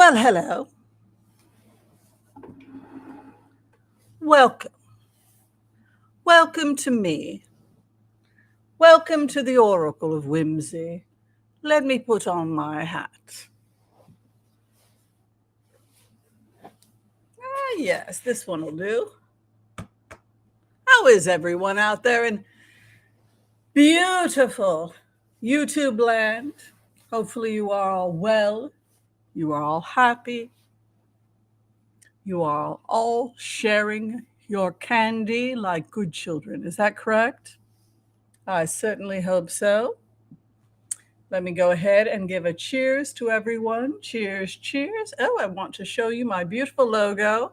Well, hello. Welcome. Welcome to me. Welcome to the Oracle of Whimsy. Let me put on my hat. Yes, this one will do. How is everyone out there in beautiful YouTube land? Hopefully you are all well. You are all happy. You are all sharing your candy like good children. Is that correct? I certainly hope so. Let me go ahead and give a cheers to everyone. Cheers, cheers. Oh, I want to show you my beautiful logo.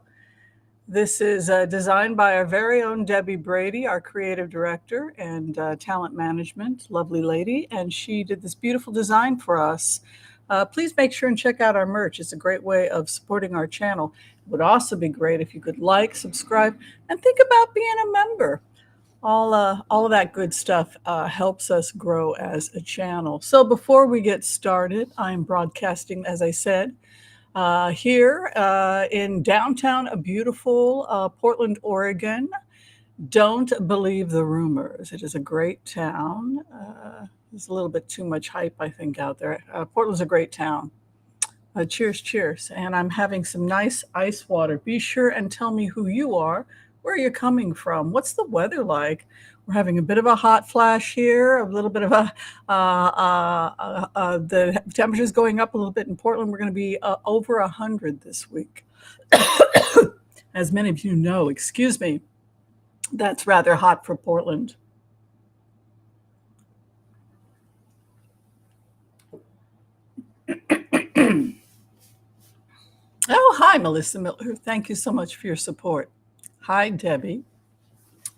This is designed by our very own Debbie Brady, our creative director and talent management, lovely lady. And she did this beautiful design for us. Please make sure and check out our merch. It's a great way of supporting our channel. It would also be great if you could like, subscribe, and think about being a member. All of that good stuff helps us grow as a channel. So before we get started, I'm broadcasting, as I said, here in downtown, beautiful Portland, Oregon. Don't believe the rumors. It is a great town. There's a little bit too much hype, I think, out there. Portland's a great town. Cheers, cheers. And I'm having some nice ice water. Be sure and tell me who you are. Where are you coming from? What's the weather like? We're having a bit of a hot flash here, a little bit of the temperature's going up a little bit in Portland. We're going to be over 100 this week. As many of you know, excuse me, that's rather hot for Portland. Oh, hi, Melissa Miller. Thank you so much for your support. Hi, Debbie.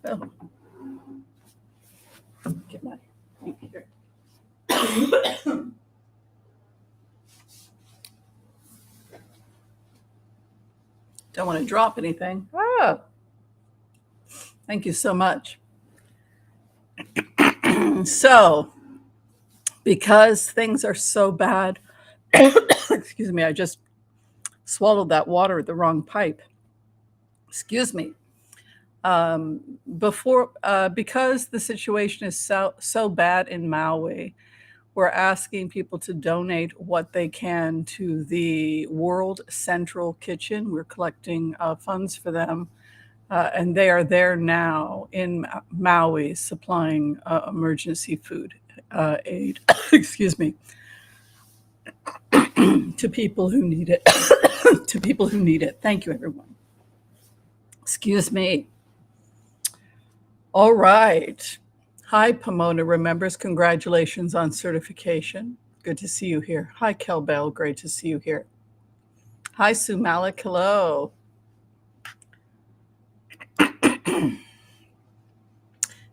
Oh. Get my feet here. Don't want to drop anything. Oh. Thank you so much. So, because things are so bad, excuse me, I just swallowed that water at the wrong pipe. Excuse me. Because the situation is so bad in Maui, we're asking people to donate what they can to the World Central Kitchen. We're collecting funds for them, and they are there now in Maui supplying emergency food aid, excuse me, to people who need it. To people who need it. Thank you, everyone. Excuse me. All right. Hi, Pomona Remembers. Congratulations on certification. Good to see you here. Hi, Kel Bell. Great to see you here. Hi, Sue Malik. Hello.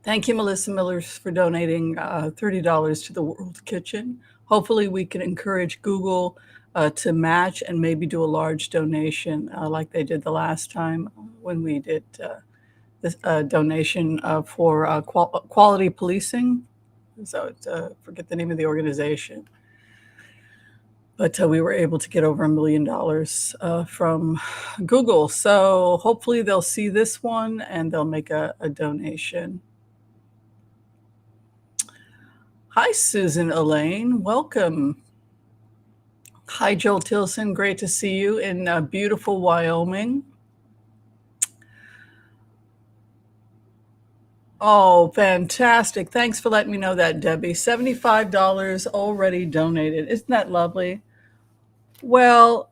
Thank you, Melissa Millers, for donating $30 to the World Kitchen. Hopefully, we can encourage Google to match and maybe do a large donation like they did the last time when we did this donation for quality policing. So forget the name of the organization. But we were able to get over $1 million from Google. So hopefully they'll see this one and they'll make a donation. Hi, Susan Elaine. Welcome. Hi, Joel Tilson. Great to see you in beautiful Wyoming. Oh, fantastic. Thanks for letting me know that, Debbie. $75 already donated. Isn't that lovely? Well,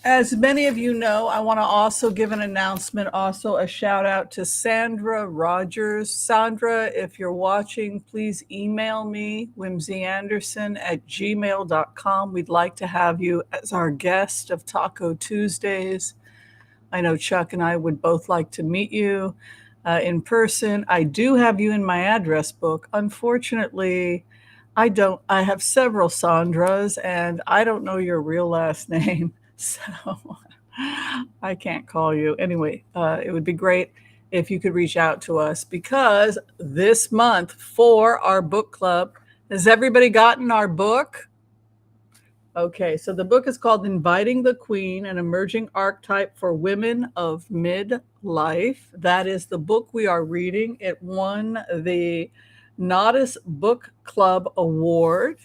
as many of you know, I want to also give an announcement, also a shout out to Sandra Rogers. Sandra, if you're watching, please email me, whimsyanderson@gmail.com. We'd like to have you as our guest of Taco Tuesdays. I know Chuck and I would both like to meet you in person. I do have you in my address book. Unfortunately, I have several Sandras and I don't know your real last name. So I can't call you. Anyway, it would be great if you could reach out to us because this month for our book club, has everybody gotten our book? Okay, so the book is called Inviting the Queen, an Emerging Archetype for Women of Midlife. That is the book we are reading. It won the Nodis Book Club Award.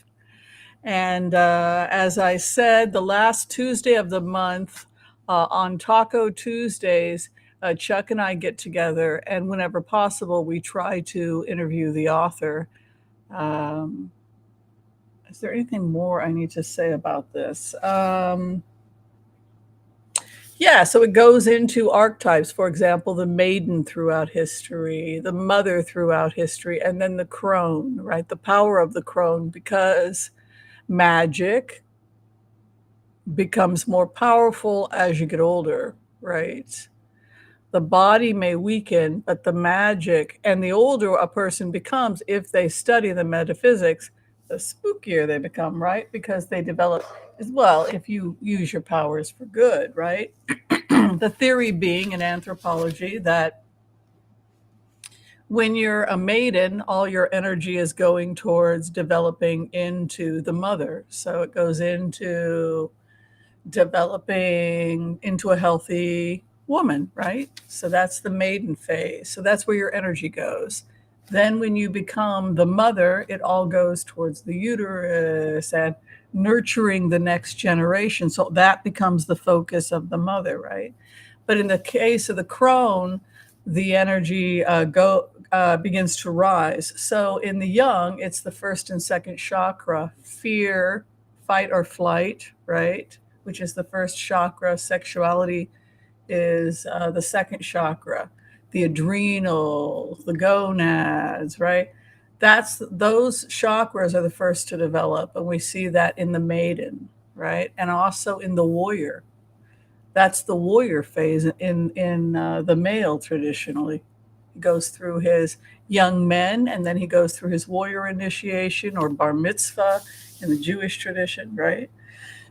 And as I said, the last Tuesday of the month on Taco Tuesdays, Chuck and I get together, and whenever possible, we try to interview the author. Um, is there anything more I need to say about this? Yeah, so it goes into archetypes, for example, the maiden throughout history, the mother throughout history, and then the crone, right? The power of the crone, because magic becomes more powerful as you get older, right? The body may weaken, but the magic, and the older a person becomes, if they study the metaphysics, the spookier they become, right? Because they develop as well if you use your powers for good, right? The theory being in anthropology that when you're a maiden, all your energy is going towards developing into the mother. So it goes into developing into a healthy woman, right? So that's the maiden phase. So that's where your energy goes. Then when you become the mother, it all goes towards the uterus and nurturing the next generation. So that becomes the focus of the mother, right? But in the case of the crone, the energy begins to rise. So in the young, it's the first and second chakra, fear, fight or flight, right? Which is the first chakra. Sexuality is the second chakra. The adrenals, the gonads, right? Those chakras are the first to develop, and we see that in the maiden, right? And also in the warrior. That's the warrior phase in the male traditionally. He goes through his young men, and then he goes through his warrior initiation or bar mitzvah in the Jewish tradition, right?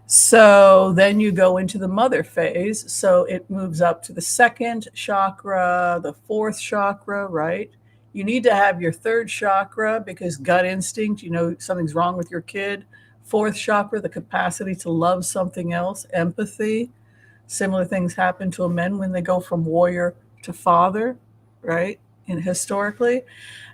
So then you go into the mother phase. So it moves up to the second chakra, the fourth chakra, right? You need to have your third chakra because gut instinct, you know, something's wrong with your kid. Fourth chakra, the capacity to love something else, empathy. Similar things happen to men when they go from warrior to father, right? And historically.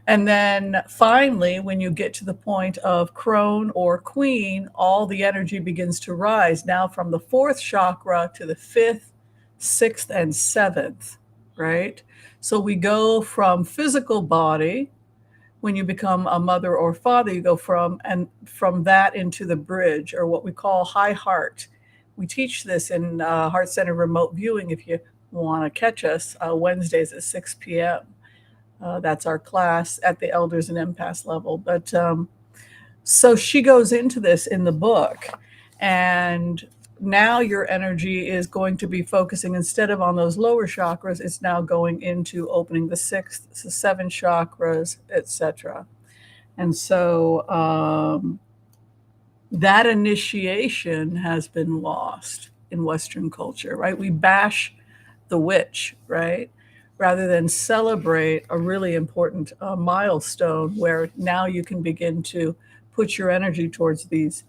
And then finally, when you get to the point of crone or queen, all the energy begins to rise now from the fourth chakra to the fifth, sixth, and seventh, right? So we go from physical body. When you become a mother or father, you go from that into the bridge, or what we call high heart. We teach this in Heart Center Remote Viewing. If you want to catch us, Wednesdays at 6 p.m. That's our class at the Elders and Empath level. But so she goes into this in the book, and now your energy is going to be focusing, instead of on those lower chakras, it's now going into opening the sixth, the seven chakras, etc. And so that initiation has been lost in Western culture, right? We bash the witch, right? Rather than celebrate a really important milestone where now you can begin to put your energy towards these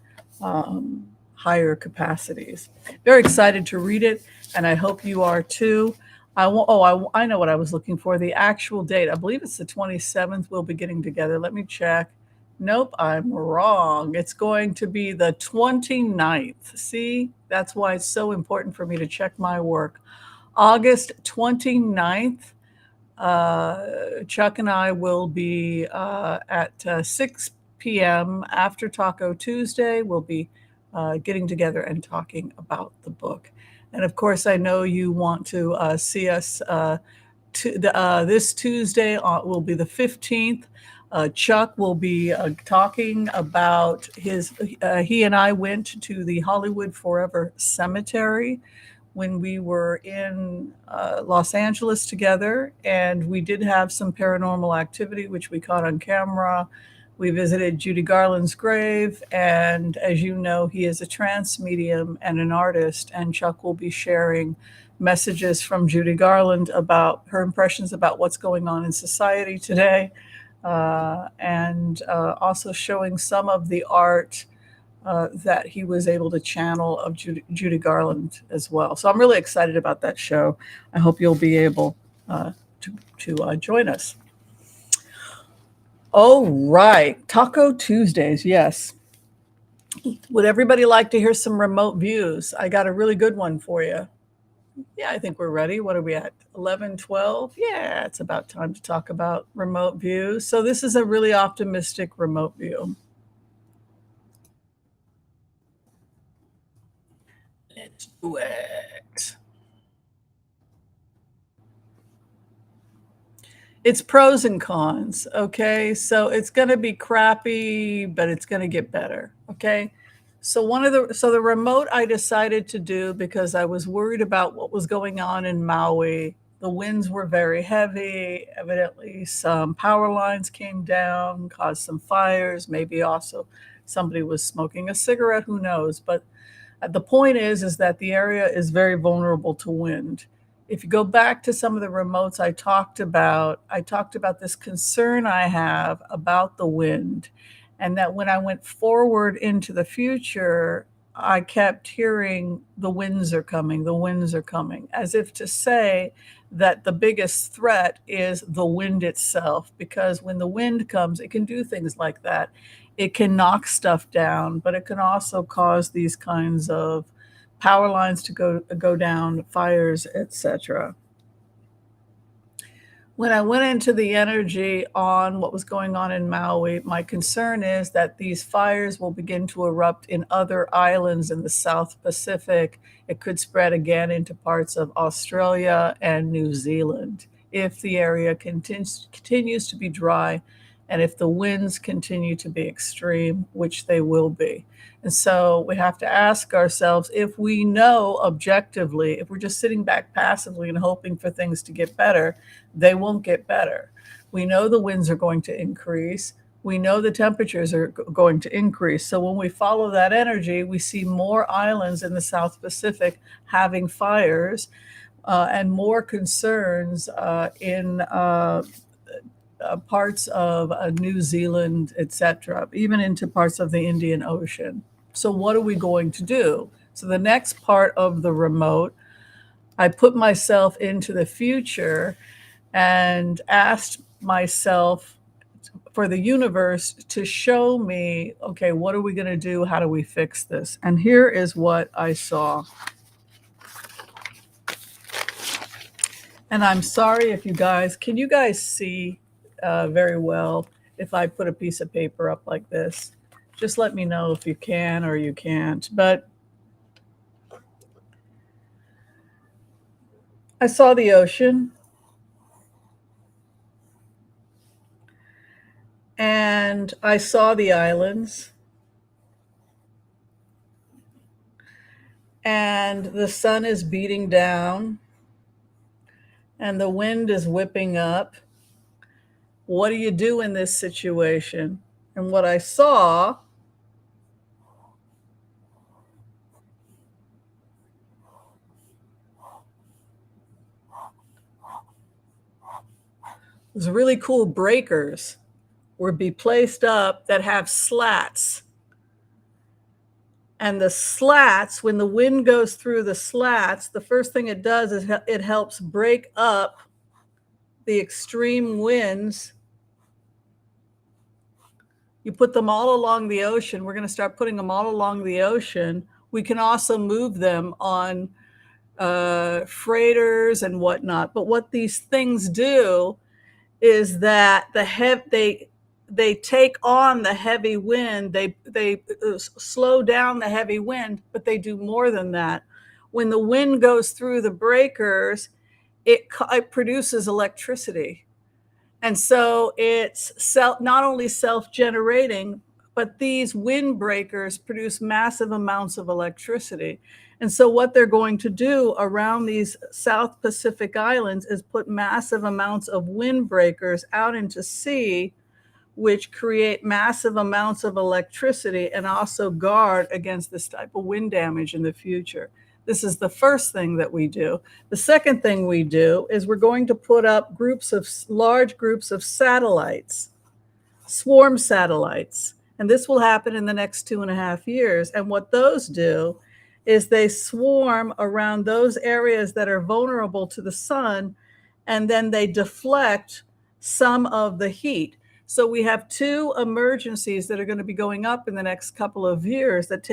higher capacities. Very excited to read it, and I hope you are too. I know what I was looking for, the actual date. I believe it's the 27th we'll be getting together. Let me check. Nope, I'm wrong. It's going to be the 29th. See, that's why it's so important for me to check my work. August 29th, Chuck and I will be at 6 p.m. after Taco Tuesday. We'll be getting together and talking about the book. And of course, I know you want to see us this Tuesday. Will be the 15th. Chuck will be talking about he and I went to the Hollywood Forever Cemetery when we were in Los Angeles together, and we did have some paranormal activity, which we caught on camera. We visited Judy Garland's grave, and as you know, he is a trance medium and an artist, and Chuck will be sharing messages from Judy Garland about her impressions about what's going on in society today, and also showing some of the art that he was able to channel of Judy Garland as well. So I'm really excited about that show. I hope you'll be able to join us. All right, Taco Tuesdays, yes. Would everybody like to hear some remote views? I got a really good one for you. Yeah, I think we're ready. What are we at? 11, 12? Yeah, it's about time to talk about remote views. So this is a really optimistic remote view. Let's do it. It's pros and cons, okay? So it's going to be crappy, but it's going to get better, okay? So the remote I decided to do because I was worried about what was going on in Maui. The winds were very heavy. Evidently, some power lines came down, caused some fires. Maybe also somebody was smoking a cigarette. Who knows? But the point is that the area is very vulnerable to wind. If you go back to some of the remotes I talked about this concern I have about the wind, and that when I went forward into the future, I kept hearing the winds are coming, as if to say that the biggest threat is the wind itself, because when the wind comes, it can do things like that. It can knock stuff down, but it can also cause these kinds of power lines to go down, fires, etc. When I went into the energy on what was going on in Maui, my concern is that these fires will begin to erupt in other islands in the South Pacific. It could spread again into parts of Australia and New Zealand if the area continues to be dry and if the winds continue to be extreme, which they will be. And so we have to ask ourselves, if we know objectively, if we're just sitting back passively and hoping for things to get better, they won't get better. We know the winds are going to increase. We know the temperatures are going to increase. So when we follow that energy, we see more islands in the South Pacific having fires and more concerns in parts of New Zealand, etc., even into parts of the Indian Ocean. So what are we going to do? So the next part of the remote, I put myself into the future and asked myself for the universe to show me, okay, what are we going to do? How do we fix this? And here is what I saw. And I'm sorry if can you guys see very well if I put a piece of paper up like this? Just let me know if you can or you can't. But I saw the ocean. And I saw the islands. And the sun is beating down. And the wind is whipping up. What do you do in this situation? And what I saw was really cool breakers would be placed up that have slats. And the slats, when the wind goes through the slats, the first thing it does is it helps break up the extreme winds. You put them all along the ocean. We're going to start putting them all along the ocean. We can also move them on freighters and whatnot. But what these things do is that they take on the heavy wind. They slow down the heavy wind, but they do more than that. When the wind goes through the breakers, it produces electricity. And so it's not only self-generating, but these windbreakers produce massive amounts of electricity. And so what they're going to do around these South Pacific islands is put massive amounts of windbreakers out into sea, which create massive amounts of electricity and also guard against this type of wind damage in the future. This is the first thing that we do. The second thing we do is we're going to put up large groups of satellites, swarm satellites. And this will happen in the next 2.5 years. And what those do is they swarm around those areas that are vulnerable to the sun, and then they deflect some of the heat. So we have two emergencies that are going to be going up in the next couple of years that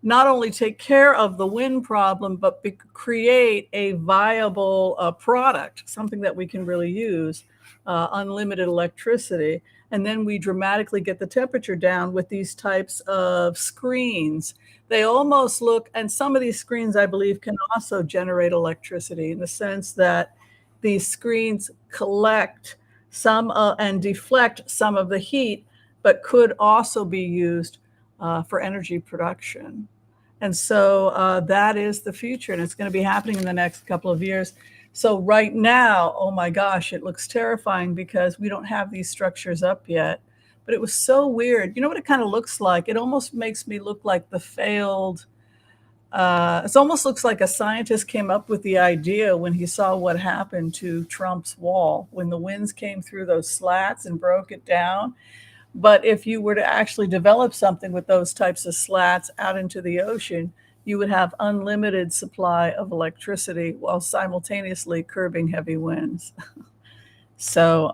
not only take care of the wind problem, but create a viable product, something that we can really use, unlimited electricity. And then we dramatically get the temperature down with these types of screens. They almost look, and some of these screens, I believe, can also generate electricity in the sense that these screens collect some and deflect some of the heat, but could also be used for energy production. And so that is the future, and it's going to be happening in the next couple of years. So right now, oh my gosh, it looks terrifying because we don't have these structures up yet. But it was so weird. You know what it kind of looks like? It almost makes me look like the failed. It almost looks like a scientist came up with the idea when he saw what happened to Trump's wall, when the winds came through those slats and broke it down. But if you were to actually develop something with those types of slats out into the ocean, you would have unlimited supply of electricity while simultaneously curbing heavy winds. So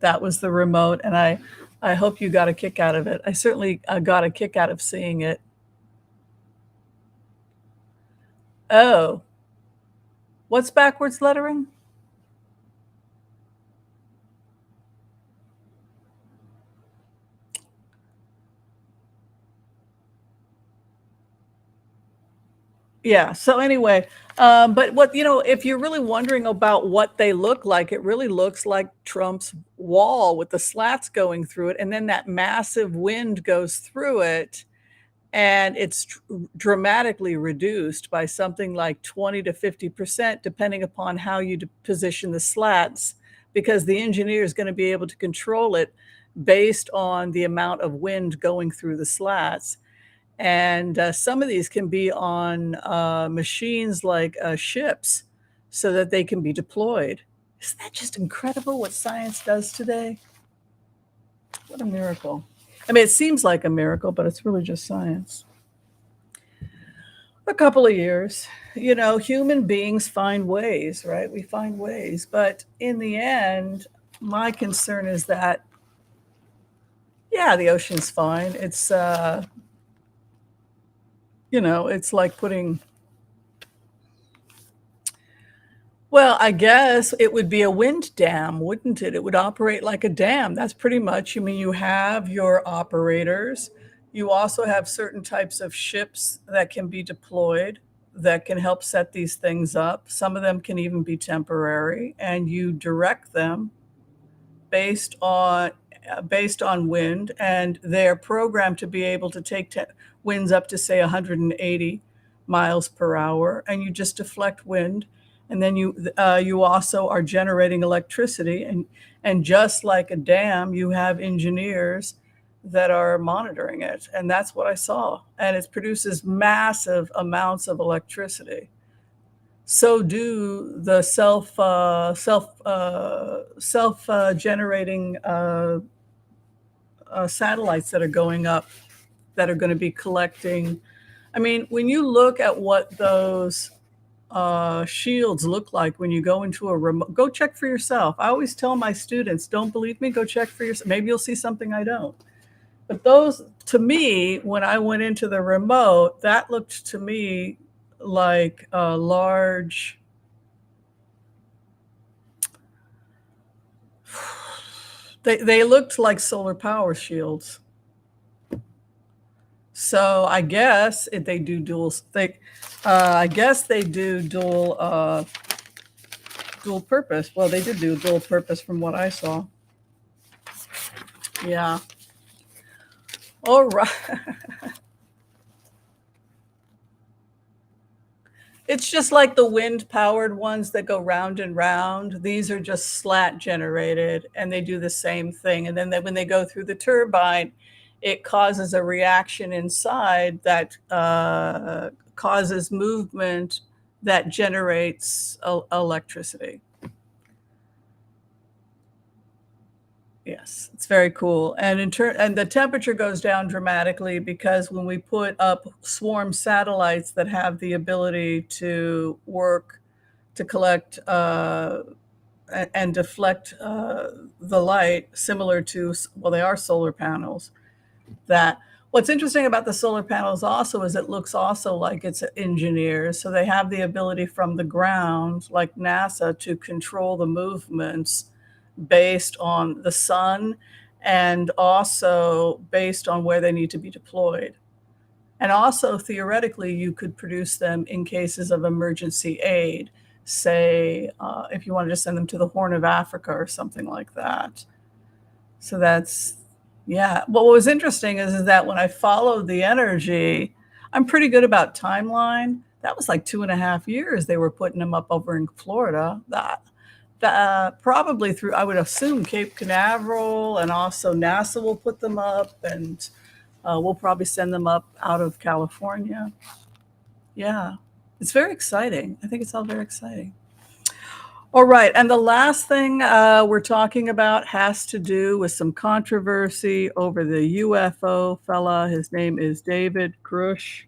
that was the remote, and I hope you got a kick out of it. I certainly got a kick out of seeing it. Oh, what's backwards lettering? Yeah. So anyway, but if you're really wondering about what they look like, it really looks like Trump's wall with the slats going through it, and then that massive wind goes through it, and it's dramatically reduced by something like 20 to 50%, depending upon how you position the slats, because the engineer is going to be able to control it based on the amount of wind going through the slats. And some of these can be on machines like ships so that they can be deployed. Isn't that just incredible what science does today? What a miracle. I mean, it seems like a miracle, but it's really just science. A couple of years. Human beings find ways, right? We find ways. But in the end, my concern is that, yeah, the ocean's fine. It's like well, I guess it would be a wind dam, wouldn't it? It would operate like a dam. That's pretty much, you have your operators. You also have certain types of ships that can be deployed that can help set these things up. Some of them can even be temporary, and you direct them based on wind, and they're programmed to be able to take winds up to say 180 miles per hour, and you just deflect wind, and then you also are generating electricity, and just like a dam, you have engineers that are monitoring it, and that's what I saw, and it produces massive amounts of electricity. So do the self generating satellites that are going up, that are going to be collecting. I mean, when you look at what those shields look like when you go into a remote, go check for yourself. I always tell my students, don't believe me, go check for yourself. Maybe you'll see something I don't. But those, to me, when I went into the remote, that looked to me like a large, they looked like solar power shields. So I guess if they do I guess they do dual purpose. Well, they did do dual purpose from what I saw. Yeah. All right. It's just like the wind-powered ones that go round and round. These are just slat generated, and they do the same thing. And then when they go through the turbine, it causes a reaction inside that causes movement that generates electricity. Yes, it's very cool. And and the temperature goes down dramatically because when we put up swarm satellites that have the ability to work to collect and deflect the light, similar to well, they are solar panels. That what's interesting about the solar panels also is it looks also like it's engineers, so they have the ability from the ground, like NASA, to control the movements based on the sun and also based on where they need to be deployed. And also, theoretically, you could produce them in cases of emergency aid, say, if you wanted to send them to the Horn of Africa or something like that. So that's, yeah. What was interesting is that when I followed the energy, I'm pretty good about timeline. That was like 2.5 years they were putting them up over in Florida. Probably through, I would assume, Cape Canaveral, and also NASA will put them up, and we'll probably send them up out of California. Yeah, it's very exciting. I think it's all very exciting. All right, and the last thing we're talking about has to do with some controversy over the UFO fella. His name is David Grusch.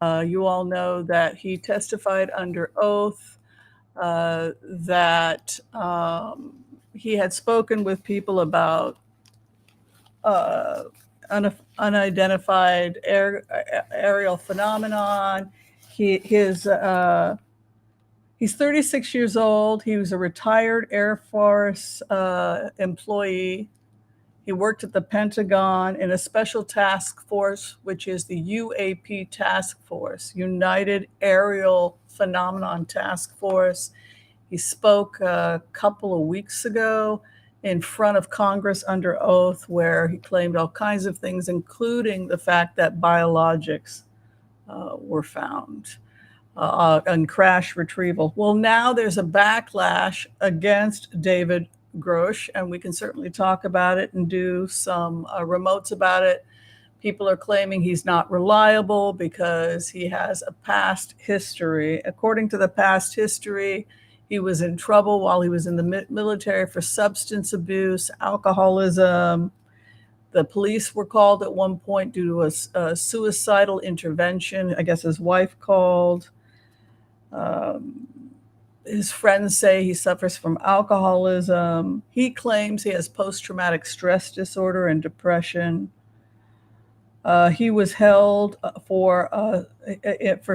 You all know that he testified under oath that he had spoken with people about uh, unidentified aerial phenomenon. He's 36 years old. He was a retired Air Force employee. He worked at the Pentagon in a special task force, which is the UAP Task Force, United Aerial Phenomenon Task Force. He spoke a couple of weeks ago in front of Congress under oath, where he claimed all kinds of things, including the fact that biologics were found and crash retrieval. Well, now there's a backlash against David Grusch, and we can certainly talk about it and do some remotes about it. People are claiming he's not reliable because he has a past history. According to the past history, he was in trouble while he was in the military for substance abuse, alcoholism. The police were called at one point due to a suicidal intervention. I guess his wife called. His friends say he suffers from alcoholism. He claims he has post-traumatic stress disorder and depression. He was held for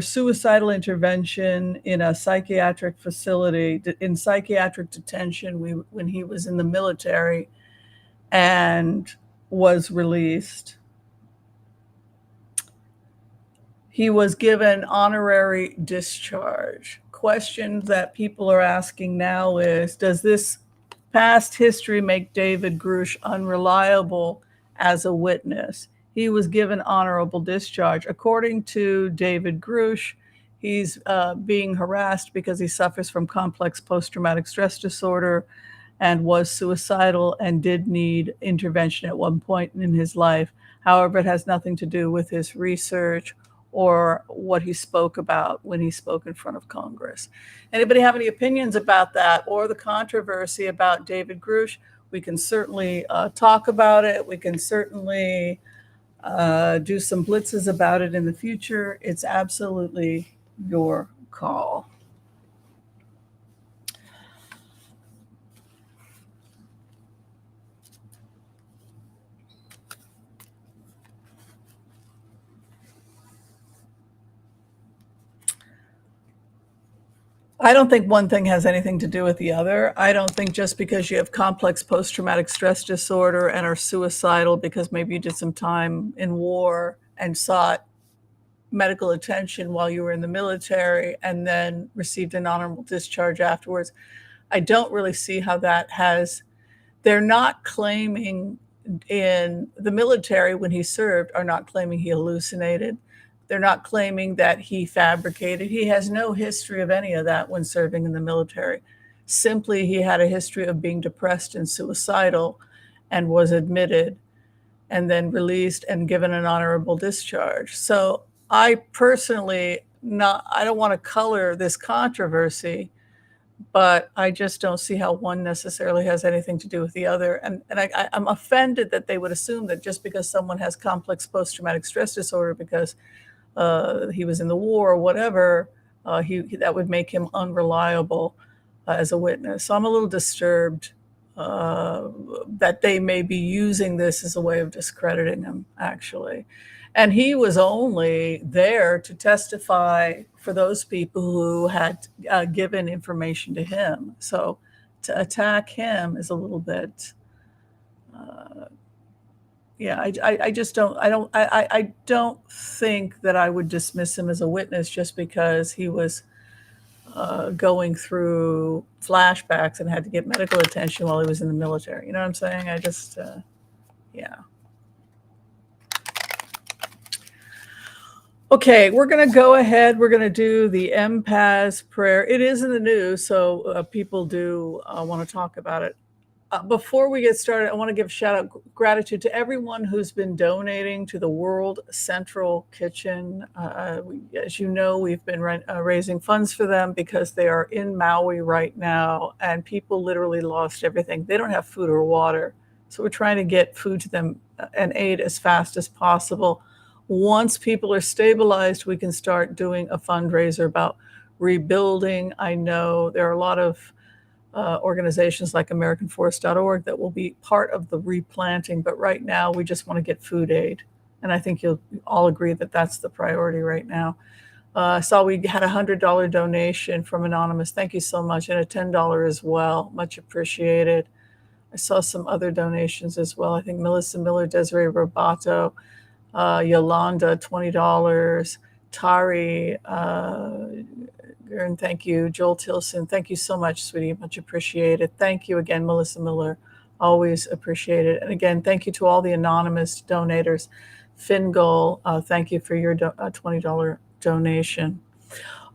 suicidal intervention in a psychiatric facility, in psychiatric detention when he was in the military, and was released. He was given honorary discharge. Question that people are asking now is, does this past history make David Grusch unreliable as a witness? He was given honorable discharge. According to David Grusch, he's being harassed because he suffers from complex post-traumatic stress disorder and was suicidal and did need intervention at one point in his life. However, it has nothing to do with his research or what he spoke about when he spoke in front of Congress. Anybody have any opinions about that or the controversy about David Grusch? We can certainly talk about it. We can certainly do some blitzes about it in the future. It's absolutely your call. I don't think one thing has anything to do with the other. I don't think just because you have complex post-traumatic stress disorder and are suicidal because maybe you did some time in war and sought medical attention while you were in the military and then received an honorable discharge afterwards. I don't really see how that has, they're not claiming in the military when he served, are not claiming he hallucinated. They're not claiming that he fabricated. He has no history of any of that when serving in the military. Simply, he had a history of being depressed and suicidal and was admitted and then released and given an honorable discharge. So I personally, I don't want to color this controversy but I just don't see how one necessarily has anything to do with the other. And I'm offended that they would assume that just because someone has complex post-traumatic stress disorder because he was in the war or whatever, that would make him unreliable as a witness. So I'm a little disturbed uh, that they may be using this as a way of discrediting him, actually. And he was only there to testify for those people who had given information to him. So to attack him is a little bit, uh, yeah, I just don't, I don't think that I would dismiss him as a witness just because he was going through flashbacks and had to get medical attention while he was in the military. You know what I'm saying? I just, yeah. Okay, we're going to go ahead. We're going to do the empath prayer. It is in the news, so people do want to talk about it. Before we get started, I want to give shout out gratitude to everyone who's been donating to the World Central Kitchen. As you know, we've been raising funds for them because they are in Maui right now, and people literally lost everything. They don't have food or water. So we're trying to get food to them and aid as fast as possible. Once people are stabilized, we can start doing a fundraiser about rebuilding. I know there are a lot of organizations like AmericanForest.org that will be part of the replanting. But right now, we just want to get food aid. And I think you'll all agree that that's the priority right now. I saw we had a $100 donation from Anonymous. Thank you so much. And a $10 as well. Much appreciated. I saw some other donations as well. I think Melissa Miller, Desiree Robato, Yolanda, $20. Tari, and thank you, Joel Tilson. Thank you so much, sweetie. Much appreciated. Thank you again, Melissa Miller. Always appreciate it. And again, thank you to all the anonymous donators. Fingal, thank you for your $20 donation.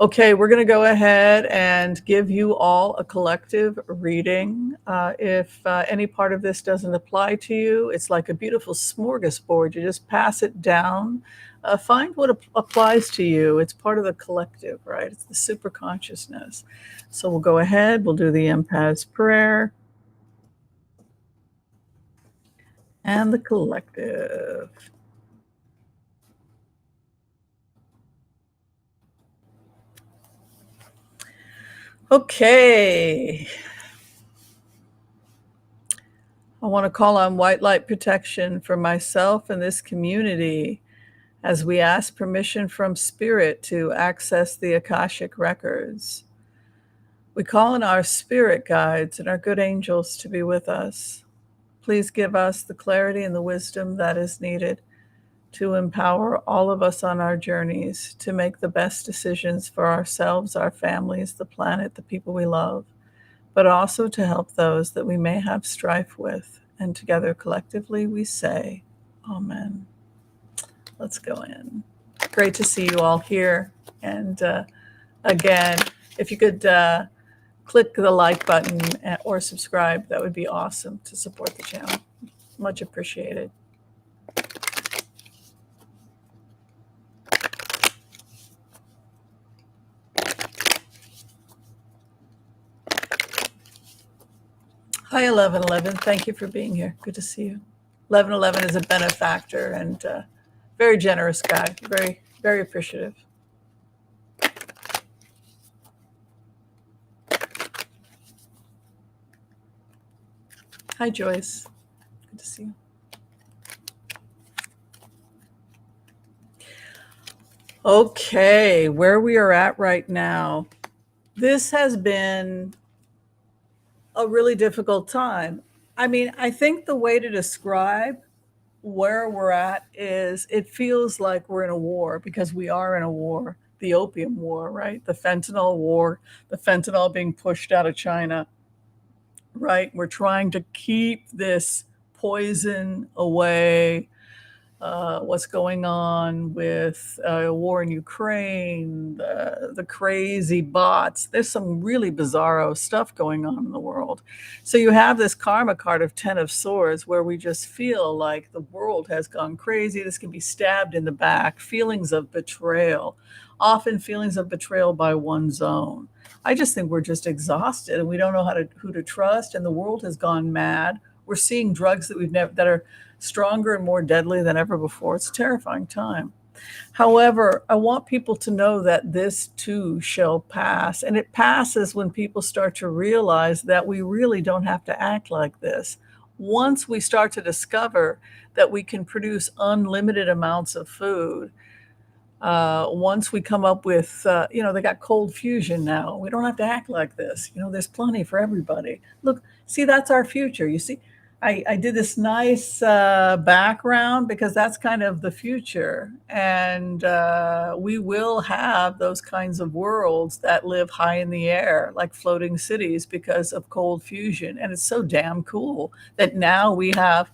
Okay, we're going to go ahead and give you all a collective reading. If any part of this doesn't apply to you, it's like a beautiful smorgasbord. You just pass it down. Find what applies to you. It's part of the collective, right? It's the super consciousness. So we'll go ahead. We'll do the empath's prayer and the collective. Okay. I want to call on white light protection for myself and this community as we ask permission from Spirit to access the Akashic records. We call on our spirit guides and our good angels to be with us. Please give us the clarity and the wisdom that is needed to empower all of us on our journeys to make the best decisions for ourselves, our families, the planet, the people we love, but also to help those that we may have strife with. And together, collectively, we say, Amen. Let's go in. Great to see you all here. And again, if you could click the like button or subscribe, that would be awesome to support the channel. Much appreciated. Hi, 1111. Thank you for being here. Good to see you. 1111 is a benefactor and very generous guy. Very, very appreciative. Hi, Joyce. Good to see you. Okay, where we are at right now. This has been a really difficult time. I mean, I think the way to describe where we're at is it feels like we're in a war because we are in a war, the opium war, right? The fentanyl war, the fentanyl being pushed out of China, right? We're trying to keep this poison away what's going on with war in Ukraine, the crazy bots. There's some really bizarro stuff going on in the world. So you have this karma card of 10 of Swords where we just feel like the world has gone crazy. This can be stabbed in the back, feelings of betrayal, often feelings of betrayal by one's own. I just think we're just exhausted and we don't know who to trust, and the world has gone mad. We're seeing drugs that are stronger and more deadly than ever before. It's a terrifying time. However, I want people to know that this too shall pass. And it passes when people start to realize that we really don't have to act like this. Once we start to discover that we can produce unlimited amounts of food, once we come up with, they got cold fusion now. We don't have to act like this. There's plenty for everybody. Look, see, that's our future. You see, I did this nice background because that's kind of the future. And we will have those kinds of worlds that live high in the air, like floating cities, because of cold fusion. And it's so damn cool that now we have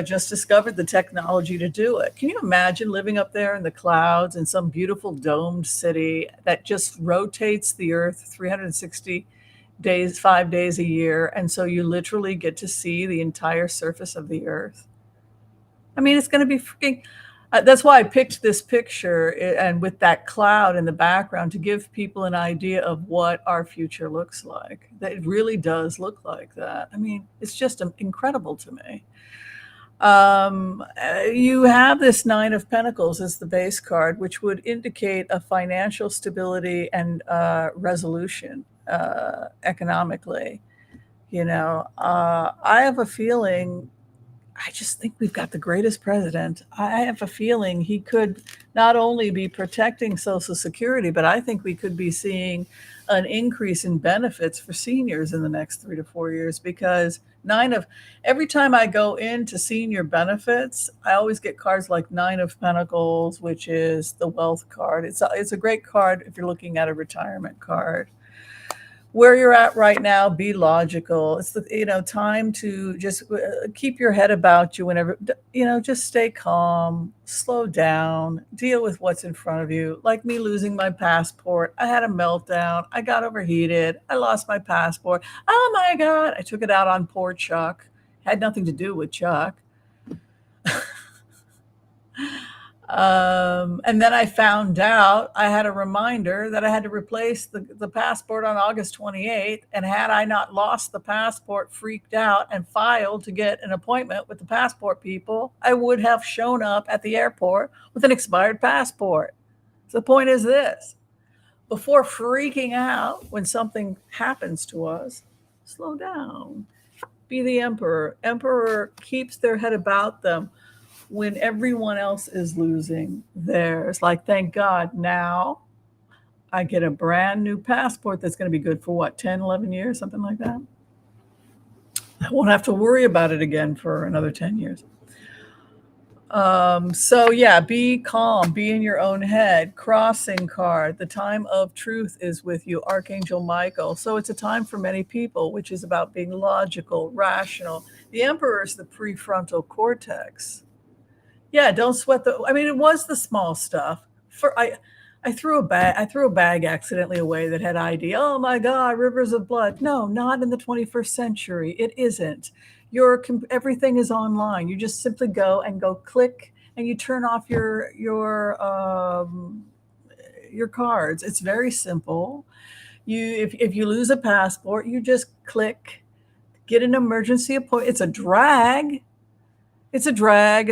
just discovered the technology to do it. Can you imagine living up there in the clouds in some beautiful domed city that just rotates the earth 360 days, 5 days a year? And so you literally get to see the entire surface of the earth. I mean, it's going to be freaking, that's why I picked this picture and with that cloud in the background to give people an idea of what our future looks like. That it really does look like that. I mean, it's just incredible to me. You have this Nine of Pentacles as the base card, which would indicate a financial stability and resolution economically. I have a feeling, I just think we've got the greatest president. I have a feeling he could not only be protecting Social Security, but I think we could be seeing an increase in benefits for seniors in the next 3 to 4 years, because every time I go into senior benefits, I always get cards like Nine of Pentacles, which is the wealth card. It's a great card if you're looking at a retirement card. Where you're at right now, be logical. It's the time to just keep your head about you whenever, just stay calm, slow down, deal with what's in front of you. Like me losing my passport. I had a meltdown. I got overheated. I lost my passport. Oh my God. I took it out on poor Chuck. Had nothing to do with Chuck. And then I found out I had a reminder that I had to replace the passport on August 28th. And had I not lost the passport, freaked out, and filed to get an appointment with the passport people, I would have shown up at the airport with an expired passport. So the point is this: before freaking out when something happens to us, slow down. Be the emperor. Emperor keeps their head about them when everyone else is losing theirs. Like, thank God now I get a brand new passport that's going to be good for what, 10, 11 years, something like that. I won't have to worry about it again for another 10 years. So yeah, be calm, be in your own head. Crossing card, the time of truth is with you, Archangel Michael. So it's a time for many people, which is about being logical, rational. The Emperor is the prefrontal cortex. Yeah, don't sweat it was the small stuff. I threw a bag accidentally away that had ID. Oh my God, rivers of blood. No, not in the 21st century. It isn't. Everything is online. You just simply go click and you turn off your cards. It's very simple. If you lose a passport, you just click, get an emergency appointment. It's a drag. It's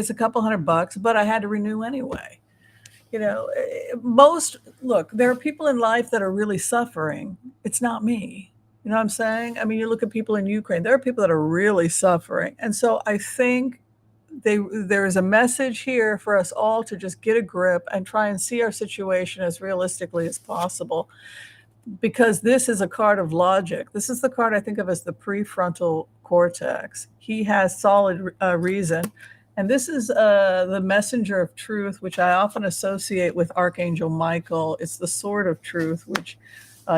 a couple $100, but I had to renew anyway. Look, there are people in life that are really suffering. It's not me. You know what I'm saying? I mean, you look at people in Ukraine, there are people that are really suffering. And so I think there is a message here for us all to just get a grip and try and see our situation as realistically as possible. Because this is a card of logic. This is the card I think of as the prefrontal cortex. He has solid reason. And this is the messenger of truth, which I often associate with Archangel Michael. It's the sword of truth, which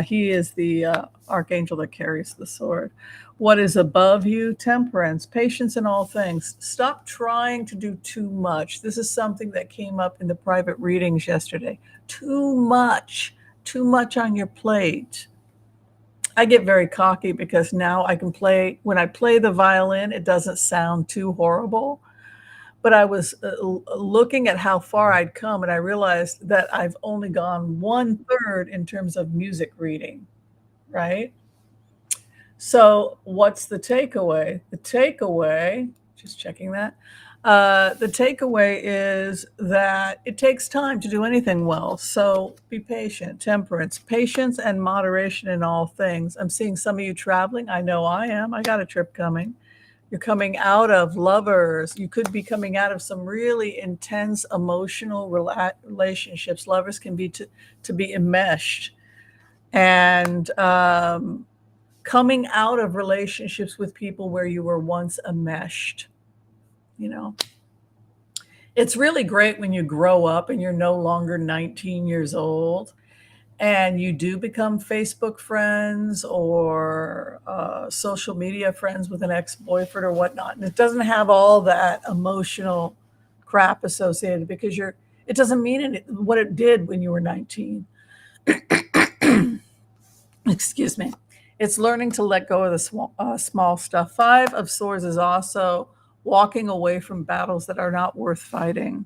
He is the archangel that carries the sword. What is above you? Temperance, patience in all things. Stop trying to do too much. This is something that came up in the private readings yesterday. Too much on your plate. I get very cocky because now I can play, when I play the violin, it doesn't sound too horrible. But I was looking at how far I'd come, and I realized that I've only gone 1/3 in terms of music reading, right? So what's the takeaway? The takeaway, just checking that, the takeaway is that it takes time to do anything well. So be patient, temperance, patience and moderation in all things. I'm seeing some of you traveling. I know I am. I got a trip coming. You're coming out of lovers. You could be coming out of some really intense emotional relationships. Lovers can be to be enmeshed. And coming out of relationships with people where you were once enmeshed. You know, it's really great when you grow up and you're no longer 19 years old and you do become Facebook friends or social media friends with an ex-boyfriend or whatnot. And it doesn't have all that emotional crap associated because it doesn't mean what it did when you were 19. Excuse me. It's learning to let go of the small stuff. 5 of Swords is also walking away from battles that are not worth fighting.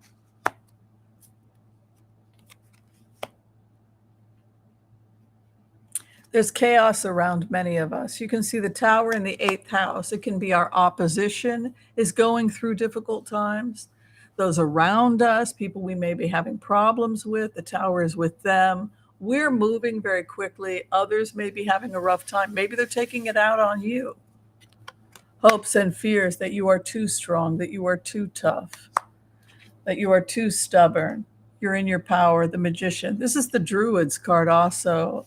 There's chaos around many of us. You can see the Tower in the 8th house. It can be our opposition is going through difficult times. Those around us, people we may be having problems with, the Tower is with them. We're moving very quickly. Others may be having a rough time. Maybe they're taking it out on you. Hopes and fears that you are too strong, that you are too tough, that you are too stubborn. You're in your power, the Magician. This is the Druids card also.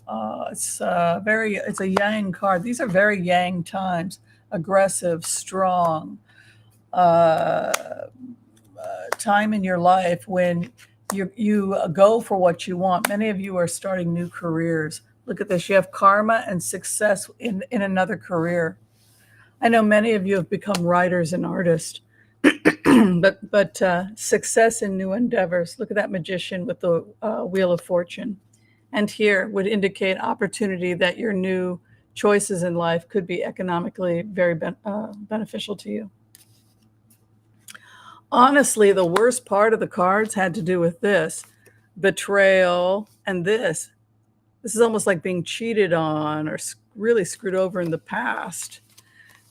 It's a yang card. These are very yang times. Aggressive, strong. Time in your life when you go for what you want. Many of you are starting new careers. Look at this. You have karma and success in another career. I know many of you have become writers and artists. but success in new endeavors. Look at that Magician with the Wheel of Fortune. And here would indicate opportunity that your new choices in life could be economically very beneficial to you. Honestly, the worst part of the cards had to do with this. Betrayal and this. This is almost like being cheated on or really screwed over in the past.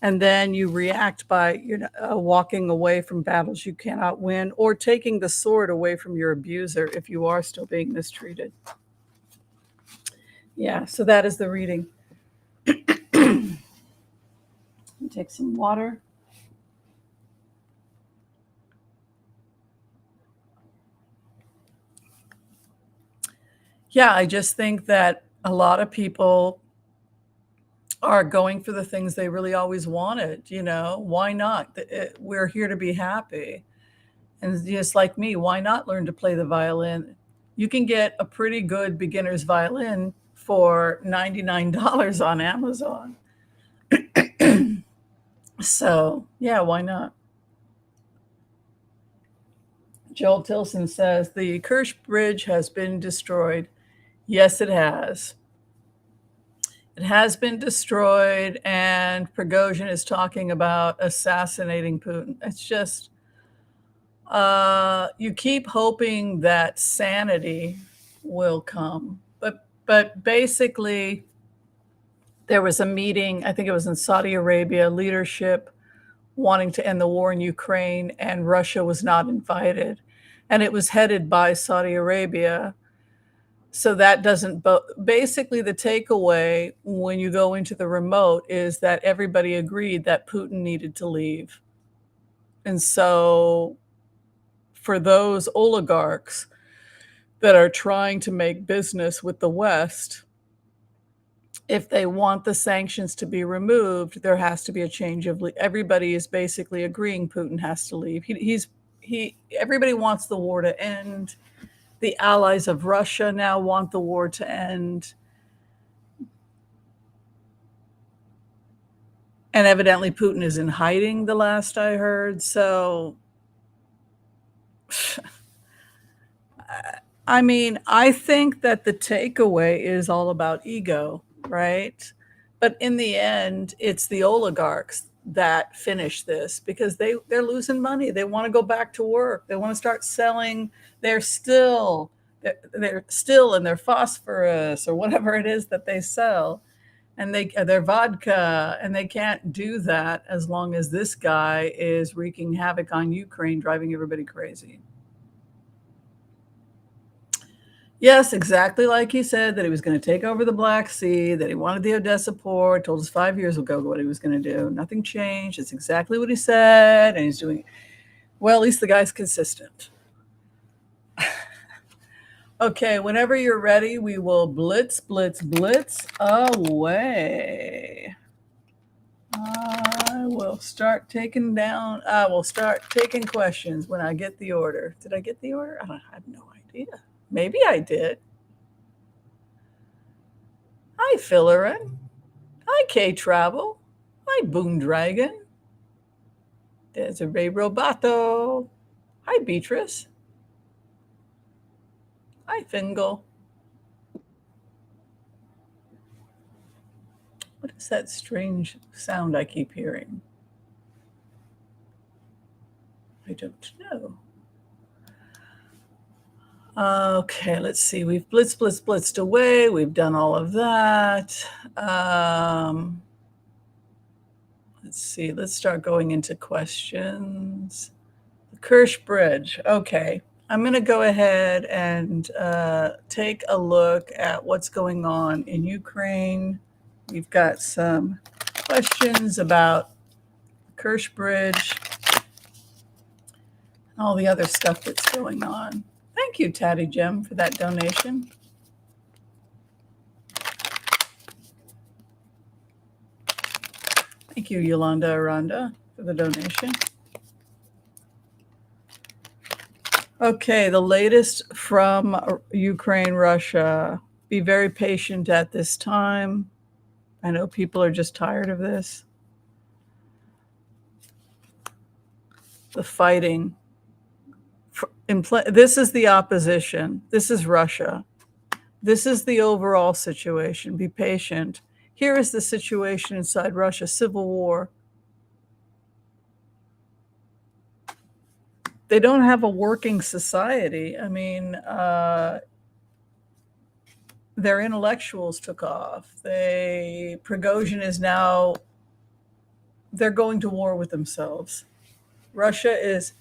And then you react by walking away from battles you cannot win or taking the sword away from your abuser if you are still being mistreated. Yeah, so that is the reading. Take some water. Yeah, I just think that a lot of people are going for the things they really always wanted. Why not? We're here to be happy. And just like me, why not learn to play the violin? You can get a pretty good beginner's violin for $99 on Amazon. So, yeah, why not? Joel Tilson says, the Kirsch Bridge has been destroyed. Yes, it has. It has been destroyed, and Prigozhin is talking about assassinating Putin. It's just, you keep hoping that sanity will come. But basically, there was a meeting, I think it was in Saudi Arabia, leadership wanting to end the war in Ukraine, and Russia was not invited. And it was headed by Saudi Arabia. So that doesn't, basically the takeaway when you go into the remote is that everybody agreed that Putin needed to leave. And so for those oligarchs that are trying to make business with the West, if they want the sanctions to be removed, there has to be a change of, everybody is basically agreeing Putin has to leave. Everybody wants the war to end. The allies of Russia now want the war to end. And evidently Putin is in hiding, the last I heard. So, I mean, I think that the takeaway is all about ego, right? But in the end, it's the oligarchs that finish this because they're losing money. They want to go back to work. They want to start selling. They're still they're still in their phosphorus or whatever it is that they sell, and their vodka, and they can't do that as long as this guy is wreaking havoc on Ukraine, driving everybody crazy. Yes, exactly like he said, that he was going to take over the Black Sea, that he wanted the Odessa port, told us 5 years ago what he was going to do. Nothing changed. It's exactly what he said, and he's doing it. Well, at least the guy's consistent. Okay, whenever you're ready, we will blitz, blitz, blitz away. I will start taking questions when I get the order. Did I get the order? I have no idea. Maybe I did. Hi, Fillerin. Hi, K-Travel. Hi, Boondragon. There's a Ray Robato. Hi, Beatrice. Hi, Fingal. What is that strange sound I keep hearing? I don't know. Okay, let's see. We've blitzed away. We've done all of that. Let's see. Let's start going into questions. The Kirsch Bridge. Okay. I'm going to go ahead and take a look at what's going on in Ukraine. We've got some questions about the Kirsch Bridge, all the other stuff that's going on. Thank you, Tatty Gem, for that donation. Thank you, Yolanda Aranda, for the donation. Okay, the latest from Ukraine, Russia. Be very patient at this time. I know people are just tired of this. The fighting. This is the opposition. This is Russia. This is the overall situation. Be patient. Here is the situation inside Russia, civil war. They don't have a working society. I mean, their intellectuals took off. Prigozhin is now, they're going to war with themselves. Russia is,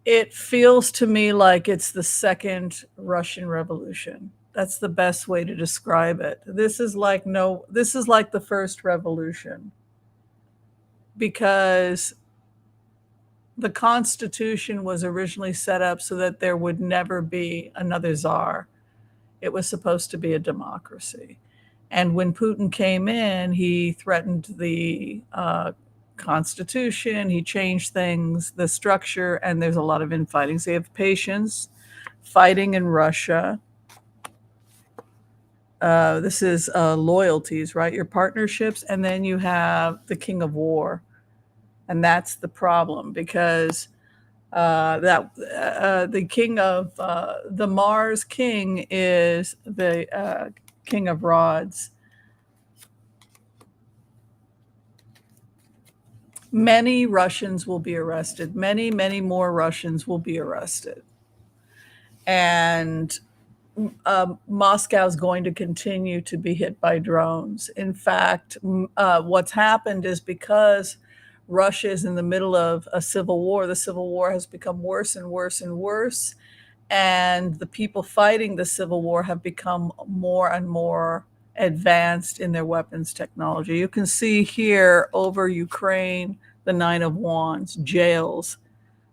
it feels to me like it's the second Russian Revolution. That's the best way to describe it. This is like the first revolution, because the Constitution was originally set up so that there would never be another czar. It was supposed to be a democracy. And when Putin came in, he threatened the Constitution, he changed things, the structure, and there's a lot of infighting. So you have patience, fighting in Russia. This is loyalties, right? Your partnerships, and then you have the king of war. And that's the problem, because the king of the Mars king is the king of rods. Many Russians will be arrested. Many, many more Russians will be arrested. And Moscow is going to continue to be hit by drones. In fact, what's happened is because Russia is in the middle of a civil war, the civil war has become worse and worse and worse. And the people fighting the civil war have become more and more advanced in their weapons technology. You can see here over Ukraine, the Nine of Wands, jails.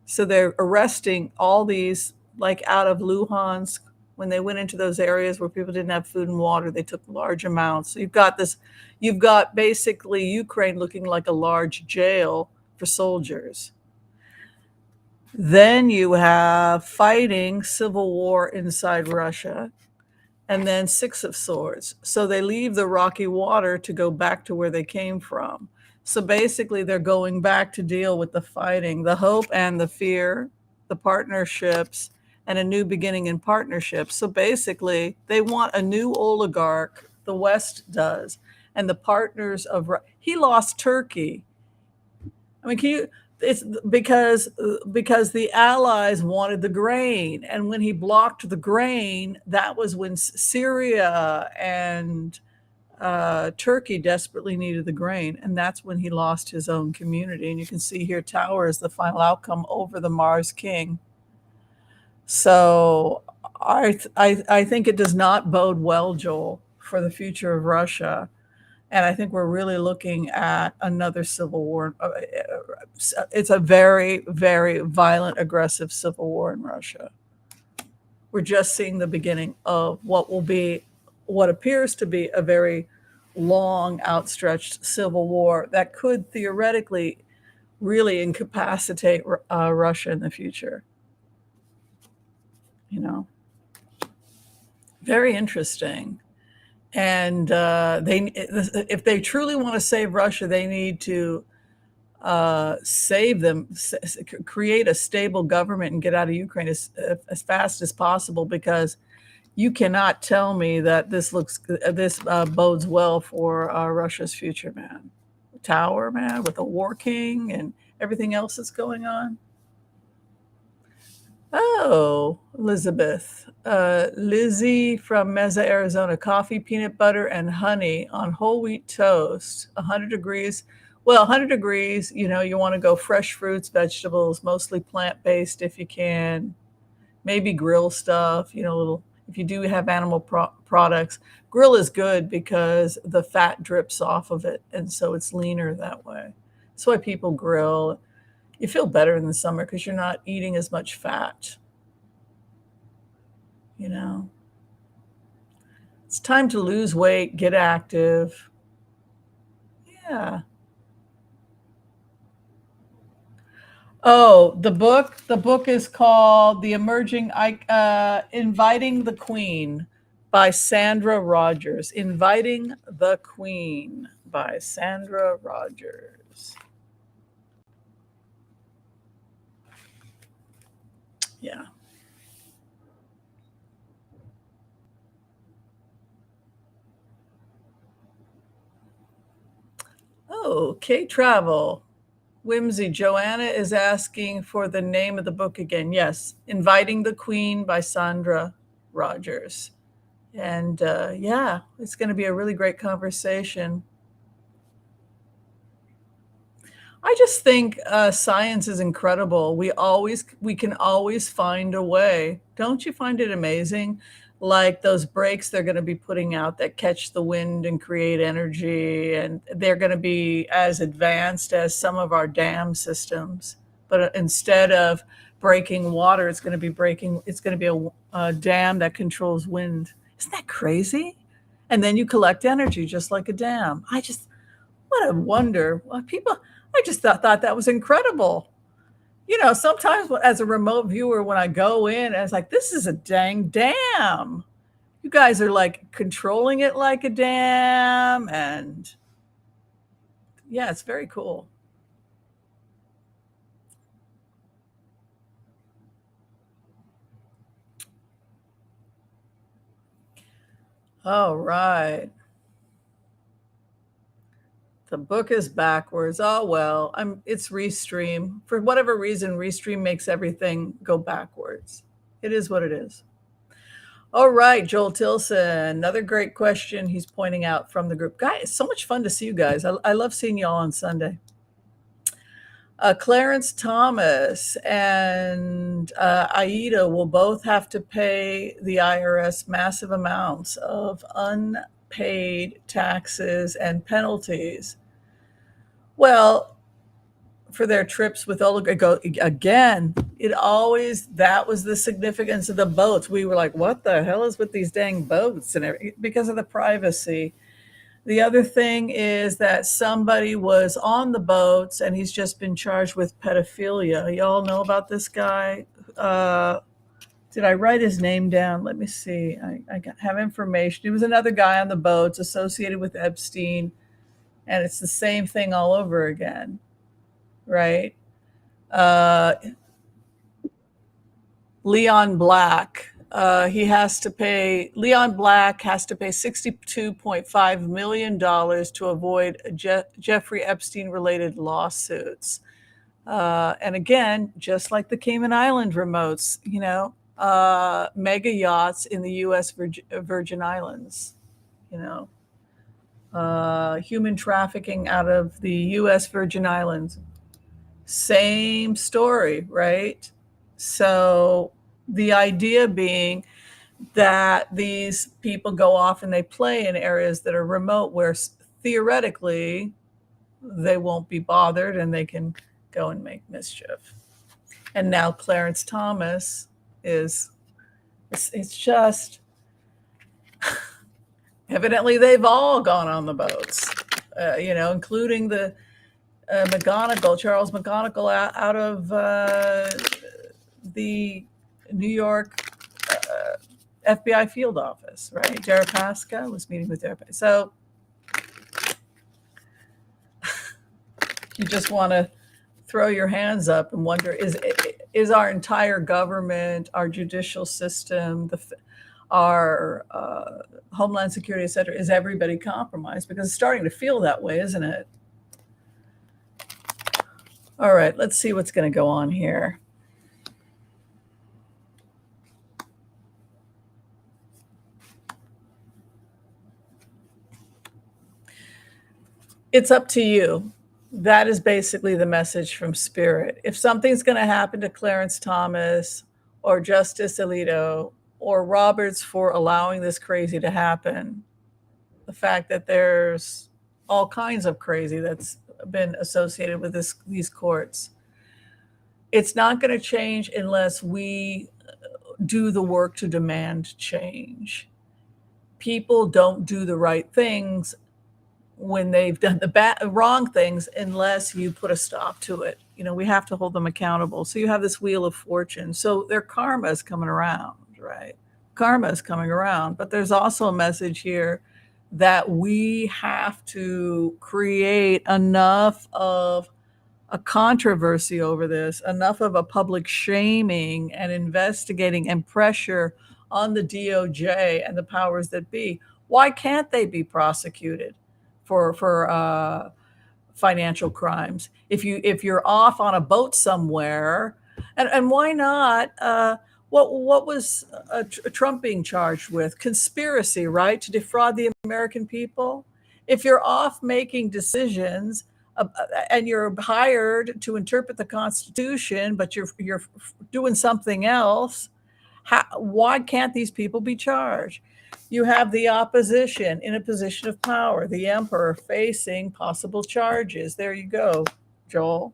So they're arresting all these, like out of Luhansk, when they went into those areas where people didn't have food and water, they took large amounts. So you've got basically Ukraine looking like a large jail for soldiers. Then you have fighting civil war inside Russia. and then 6 of Swords. So they leave the rocky water to go back to where they came from. So basically, they're going back to deal with the fighting, the hope and the fear, the partnerships, and a new beginning in partnerships. So basically, they want a new oligarch, the West does, and the partners of he lost Turkey. I mean, it's because the Allies wanted the grain, and when he blocked the grain, that was when Syria and Turkey desperately needed the grain, and that's when he lost his own community. And you can see here, Tower is the final outcome over the Mars King. So I think it does not bode well, Joel, for the future of Russia. And I think we're really looking at another civil war. It's a very, very violent, aggressive civil war in Russia. We're just seeing the beginning of what appears to be a very long, outstretched civil war that could theoretically really incapacitate Russia in the future. Very interesting. And if they truly want to save Russia, they need to save them, create a stable government, and get out of Ukraine as fast as possible, because you cannot tell me that this bodes well for Russia's future, man. Tower, man, with the War King and everything else that's going on. Oh, Elizabeth. Lizzie from Mesa, Arizona. Coffee, peanut butter, and honey on whole wheat toast. 100 degrees. Well, 100 degrees, you want to go fresh fruits, vegetables, mostly plant-based if you can. Maybe grill stuff, if you do have animal products. Grill is good because the fat drips off of it, and so it's leaner that way. That's why people grill. You feel better in the summer because you're not eating as much fat. It's time to lose weight, get active. Yeah. Oh, the book is called Inviting the Queen by Sandra Rogers. Inviting the Queen by Sandra Rogers. Yeah. Oh, K-Travel. Whimsy. Joanna is asking for the name of the book again. Yes, Inviting the Queen by Sandra Rogers. And yeah, it's going to be a really great conversation. I just think science is incredible. We can always find a way. Don't you find it amazing? Like those brakes they're going to be putting out that catch the wind and create energy, and they're going to be as advanced as some of our dam systems. But instead of breaking water, it's going to be a dam that controls wind. Isn't that crazy? And then you collect energy just like a dam. What a wonder. I just thought that was incredible. Sometimes as a remote viewer, when I go in, I was like, this is a dang dam. You guys are like controlling it like a dam. And yeah, it's very cool. All right. The book is backwards. Oh, well, it's Restream. For whatever reason, Restream makes everything go backwards. It is what it is. All right, Joel Tilson, another great question he's pointing out from the group. Guys, it's so much fun to see you guys. I love seeing y'all on Sunday. Clarence Thomas and Aida will both have to pay the IRS massive amounts of unpaid taxes and penalties. Well, for their trips with again, that was the significance of the boats. We were like, what the hell is with these dang boats? And because of the privacy. The other thing is that somebody was on the boats and he's just been charged with pedophilia. Y'all know about this guy? Did I write his name down? Let me see. I have information. He was another guy on the boats associated with Epstein, and it's the same thing all over again, right? Uh, Leon Black. Leon Black has to pay $62.5 million to avoid Jeffrey Epstein related lawsuits. And again, just like the Cayman Island remotes, mega yachts in the U.S. Virgin Islands, human trafficking out of the U.S. Virgin Islands. Same story, right? So the idea being that these people go off and they play in areas that are remote where theoretically they won't be bothered and they can go and make mischief. And now Clarence Thomas it's just evidently they've all gone on the boats, including the Charles McGonigal out of the New York FBI field office, right? Deripaska was meeting with Deripaska. So you just want to throw your hands up and wonder, is our entire government, our judicial system, our Homeland Security, et cetera, is everybody compromised? Because it's starting to feel that way, isn't it? All right, let's see what's going to go on here. It's up to you. That is basically the message from Spirit. If something's going to happen to Clarence Thomas or Justice Alito or Roberts for allowing this crazy to happen, the fact that there's all kinds of crazy that's been associated with these courts, it's not going to change unless we do the work to demand change. People don't do the right things when they've done the wrong things unless you put a stop to it. We have to hold them accountable. So you have this wheel of fortune. So their karma is coming around, right? Karma is coming around. But there's also a message here that we have to create enough of a controversy over this, enough of a public shaming and investigating and pressure on the DOJ and the powers that be. Why can't they be prosecuted for financial crimes? If you're off on a boat somewhere, and why not? What was Trump being charged with? Conspiracy, right, to defraud the American people. If you're off making decisions and you're hired to interpret the Constitution, but you're doing something else, why can't these people be charged? You have the opposition in a position of power, the emperor facing possible charges. There you go, Joel.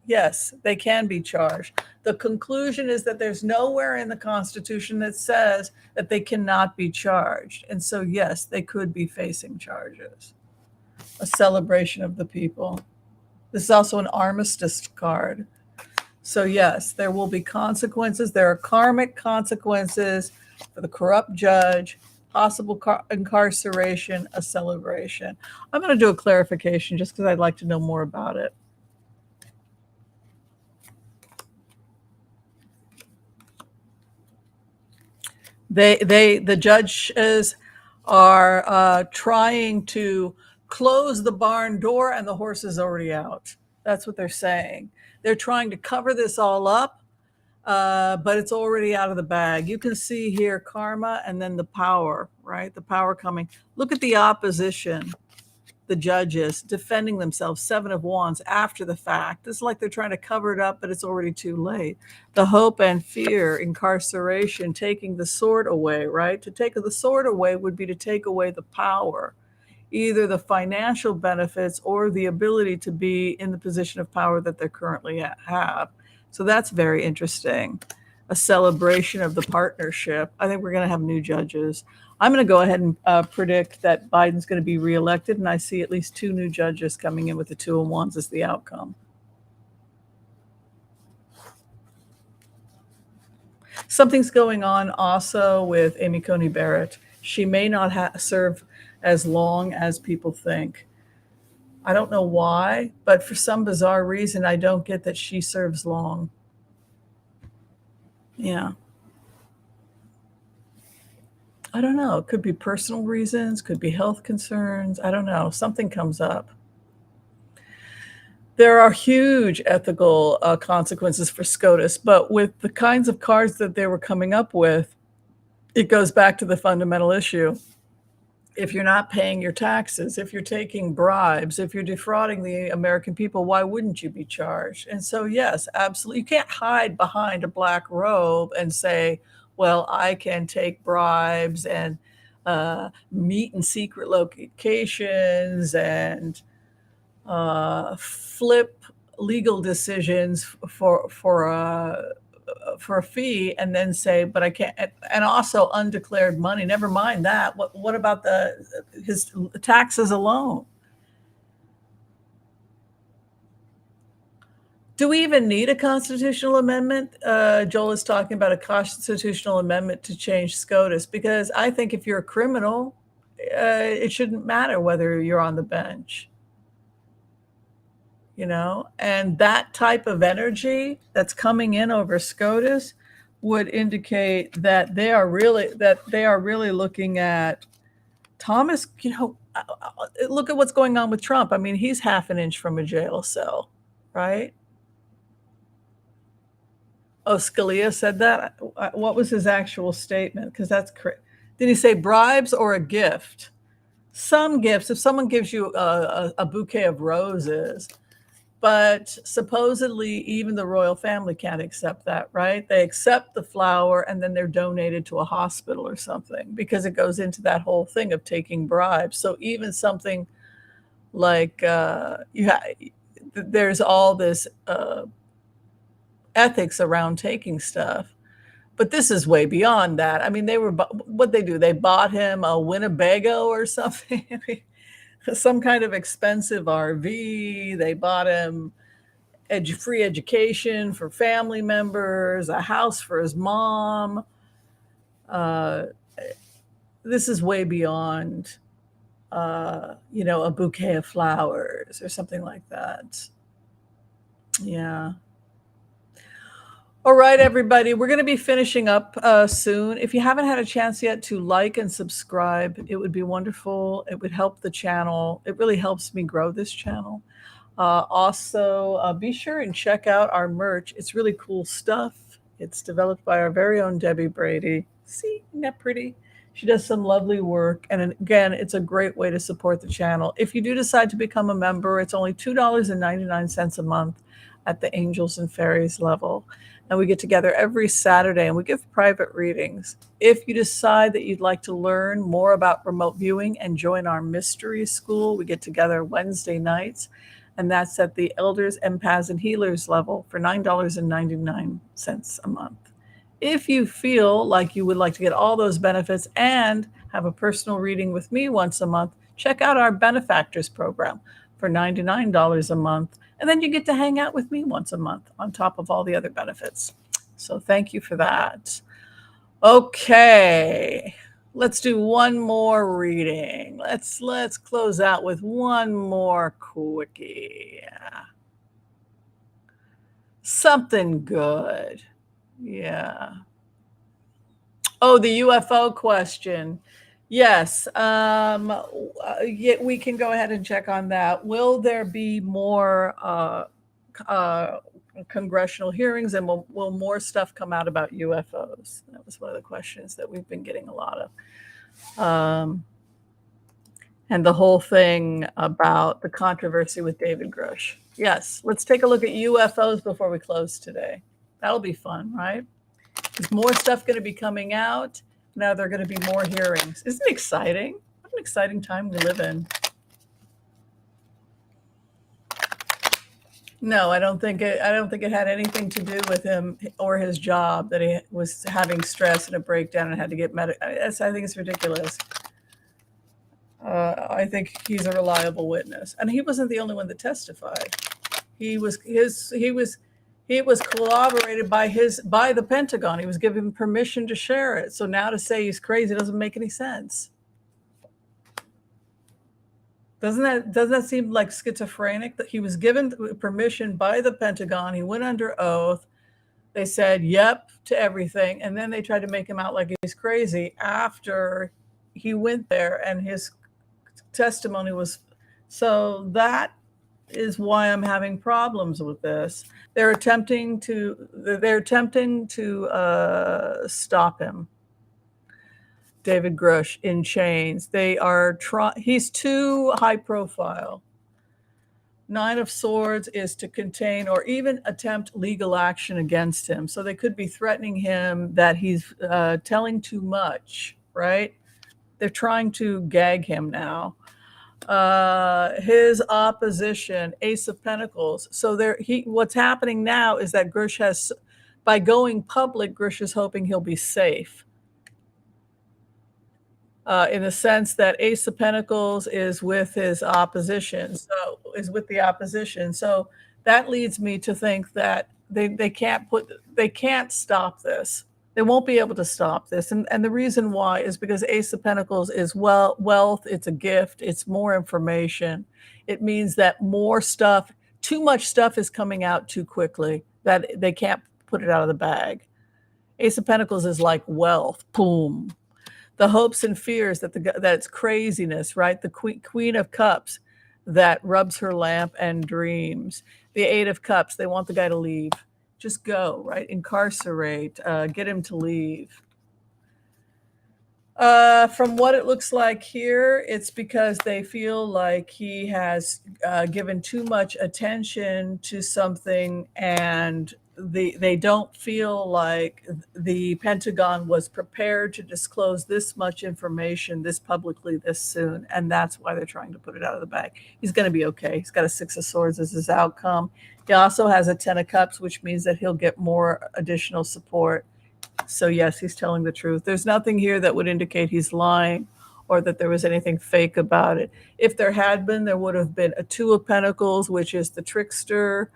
Yes, they can be charged. The conclusion is that there's nowhere in the Constitution that says that they cannot be charged. And so, yes, they could be facing charges. A celebration of the people. This is also an armistice card. So, yes, there will be consequences. There are karmic consequences for the corrupt judge, possible incarceration, a celebration. I'm going to do a clarification just because I'd like to know more about it. The judges are trying to close the barn door and the horse is already out. That's what they're saying. They're trying to cover this all up, but it's already out of the bag. You can see here karma and then the power, right? The power coming. Look at the opposition. The judges defending themselves, 7 of Wands after the fact. It's like they're trying to cover it up, but it's already too late. The hope and fear, incarceration, taking the sword away, right? To take the sword away would be to take away the power, either the financial benefits or the ability to be in the position of power that they currently have. So that's very interesting. A celebration of the partnership. I think we're going to have new judges. I'm going to go ahead and predict that Biden's going to be reelected, and I see at least 2 new judges coming in with the 2 of Wands as the outcome. Something's going on also with Amy Coney Barrett. She may not serve as long as people think. I don't know why, but for some bizarre reason, I don't get that she serves long. Yeah. I don't know. It could be personal reasons, could be health concerns. I don't know. Something comes up. There are huge ethical consequences for SCOTUS, but with the kinds of cards that they were coming up with, it goes back to the fundamental issue. If you're not paying your taxes, if you're taking bribes, if you're defrauding the American people, why wouldn't you be charged? And so, yes, absolutely. You can't hide behind a black robe and say, well, I can take bribes and meet in secret locations and flip legal decisions for a fee, and then say, but I can't, and also undeclared money. Never mind that. What about his taxes alone? Do we even need a constitutional amendment? Joel is talking about a constitutional amendment to change SCOTUS, because I think if you're a criminal, it shouldn't matter whether you're on the bench. And that type of energy that's coming in over SCOTUS would indicate that they are really looking at Thomas. Look at what's going on with Trump. I mean, he's half an inch from a jail cell, right? Oh, Scalia said that. What was his actual statement? Because did he say bribes or a gift? Some gifts. If someone gives you a bouquet of roses. But supposedly, even the royal family can't accept that, right? They accept the flower and then they're donated to a hospital or something, because it goes into that whole thing of taking bribes. So even something like there's all this ethics around taking stuff. But this is way beyond that. I mean, what they do? They bought him a Winnebago or something. I mean, some kind of expensive RV. They bought him free education for family members, a house for his mom. This is way beyond, a bouquet of flowers or something like that. Yeah. All right, everybody, we're going to be finishing up soon. If you haven't had a chance yet to like and subscribe, it would be wonderful. It would help the channel. It really helps me grow this channel. Also, be sure and check out our merch. It's really cool stuff. It's developed by our very own Debbie Brady. See, isn't that pretty? She does some lovely work. And again, it's a great way to support the channel. If you do decide to become a member, it's only $2.99 a month at the Angels and Fairies level. And we get together every Saturday and we give private readings. If you decide that you'd like to learn more about remote viewing and join our mystery school, we get together Wednesday nights, and that's at the Elders, Empaths, and Healers level for $9.99 a month. If you feel like you would like to get all those benefits and have a personal reading with me once a month, check out our Benefactors program for $99 a month. And then you get to hang out with me once a month on top of all the other benefits. So thank you for that. Okay, let's do one more reading. Let's close out with one more quickie. Yeah. Something good. Yeah. Oh, the UFO question. Yes, we can go ahead and check on that. Will there be more congressional hearings, and will more stuff come out about UFOs? That was one of the questions that we've been getting a lot of. And the whole thing about the controversy with David Grusch. Yes, let's take a look at UFOs before we close today. That'll be fun, right? There's more stuff going to be coming out. Now there are going to be more hearings. Isn't it exciting? What an exciting time we live in. No, I don't think it had anything to do with him or his job, that he was having stress and a breakdown and had to get medical. I think it's ridiculous. I think he's a reliable witness, and he wasn't the only one that testified. He was He was corroborated by the Pentagon. He was given permission to share it. So now to say he's crazy doesn't make any sense. Doesn't that seem like schizophrenic? That he was given permission by the Pentagon, he went under oath, they said yep to everything, and then they tried to make him out like he's crazy after he went there and his testimony was. So that is why I'm having problems with this. They're attempting to stop him. David Grusch in chains. He's too high profile. 9 of Swords is to contain or even attempt legal action against him. So they could be threatening him that he's telling too much, right? They're trying to gag him now. His opposition, Ace of Pentacles. So what's happening now is that Grusch by going public, Grusch is hoping he'll be safe. In the sense that Ace of Pentacles is with his opposition, So that leads me to think that they can't stop this. They won't be able to stop this. And the reason why is because Ace of Pentacles is wealth, it's a gift, it's more information. It means that too much stuff is coming out too quickly, that they can't put it out of the bag. Ace of Pentacles is like wealth, boom. The hopes and fears that's craziness, right? The Queen of Cups that rubs her lamp and dreams. The 8 of Cups, they want the guy to leave. Just go, right? Incarcerate, get him to leave. From what it looks like here, it's because they feel like he has given too much attention to something, and they don't feel like the Pentagon was prepared to disclose this much information this publicly this soon, and that's why they're trying to put it out of the bag. He's going to be okay. He's got a 6 of Swords as his outcome. He also has a 10 of Cups, which means that he'll get more additional support. So yes, he's telling the truth. There's nothing here that would indicate he's lying or that there was anything fake about it. If there had been, there would have been a 2 of Pentacles, which is the trickster,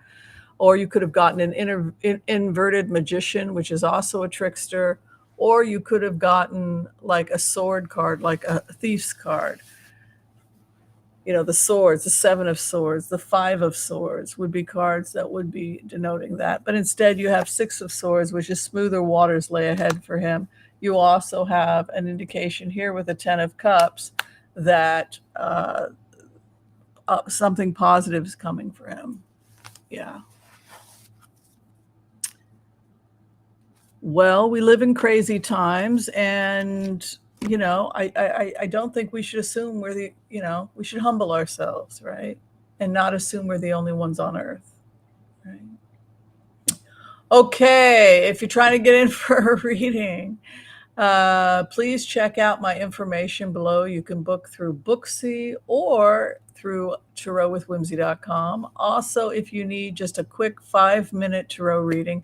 or you could have gotten an inverted magician, which is also a trickster, or you could have gotten like a sword card, like a thief's card. The swords, the 7 of Swords, the 5 of Swords would be cards that would be denoting that. But instead you have 6 of Swords, which is smoother waters lay ahead for him. You also have an indication here with a 10 of Cups that something positive is coming for him. Yeah. Well, we live in crazy times, and I don't think we should assume we should humble ourselves, right? And not assume we're the only ones on earth, right? Okay, if you're trying to get in for a reading, please check out my information below. You can book through Booksy or through tarotwithwhimsy.com. Also, if you need just a quick 5-minute tarot reading,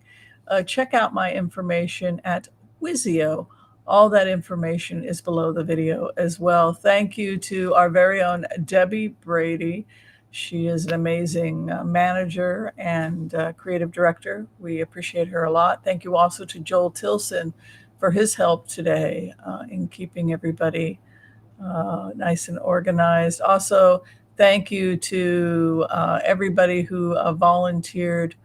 check out my information at Wizio. All that information is below the video as well. Thank you to our very own Debbie Brady. She is an amazing manager and creative director. We appreciate her a lot. Thank you also to Joel Tilson for his help today in keeping everybody nice and organized. Also, thank you to everybody who volunteered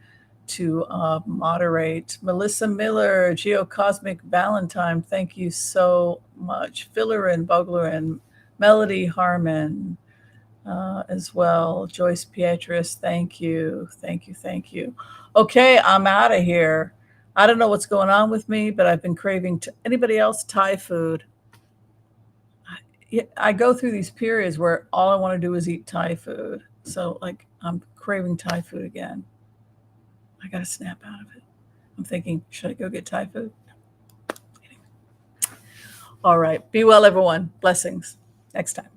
to moderate. Melissa Miller, Geocosmic Valentine, thank you so much. Fillerin, Boglerin, Melody Harmon as well. Joyce Pietris, thank you. Okay, I'm out of here. I don't know what's going on with me, but I've been craving anybody else Thai food. I go through these periods where all I want to do is eat Thai food. So I'm craving Thai food again. I got to snap out of it. I'm thinking, should I go get Thai food? Anyway. All right. Be well, everyone. Blessings. Next time.